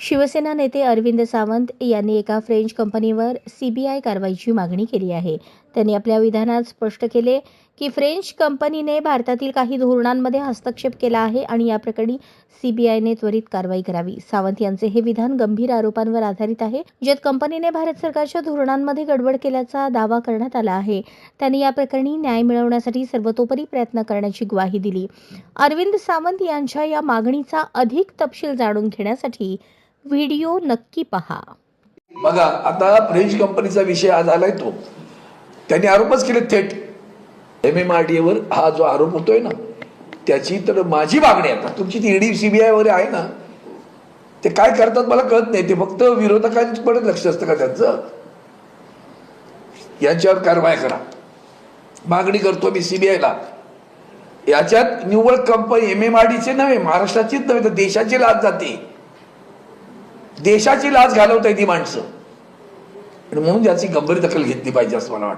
शिवसेना नेते अरविंद सावंत यांनी एका फ्रेंच कंपनीवर सीबीआय कारवाईची मागणी केली आहे. त्यांनी आपल्या विधानात स्पष्ट केले की फ्रेंच कंपनीने भारतातील काही धोरणांमध्ये हस्तक्षेप केला आहे आणि या प्रकरणी सीबीआयने त्वरित कारवाई करावी. सावंत यांचे हे विधान गंभीर आरोपांवर आधारित आहे, ज्यात कंपनीने भारत सरकारच्या धोरणांमध्ये गडबड केल्याचा दावा करण्यात आला आहे. त्यांनी या प्रकरणी न्याय मिळवण्यासाठी सर्वतोपरी प्रयत्न करण्याची ग्वाही दिली. अरविंद सावंत यांच्या या मागणीचा अधिक तपशील जाणून घेण्यासाठी व्हिडिओ नक्की पहा. बघा, आता फ्रेंच कंपनीचा विषय आज आलाय तो त्यांनी आरोपच केले थेट MMRDA वर. हा जो आरोप होतोय ना त्याची तर माझी मागणी आता तुमची ती ईडी सीबीआय वगैरे आहे ना, ते काय करतात मला कळत नाही. ते फक्त विरोधकांकडे लक्ष असतं का त्यांचं? यांच्यावर कारवाई करा मागणी करतो मी सीबीआयला. याच्यात निव्वळ कंपनी MMRDA नव्हे, महाराष्ट्राचीच नव्हे तर देशाची लाच जाते. देशाची लाच घालवताय ती माणसं, आणि म्हणून याची गंभीर दखल घेतली पाहिजे असं मला वाटतं.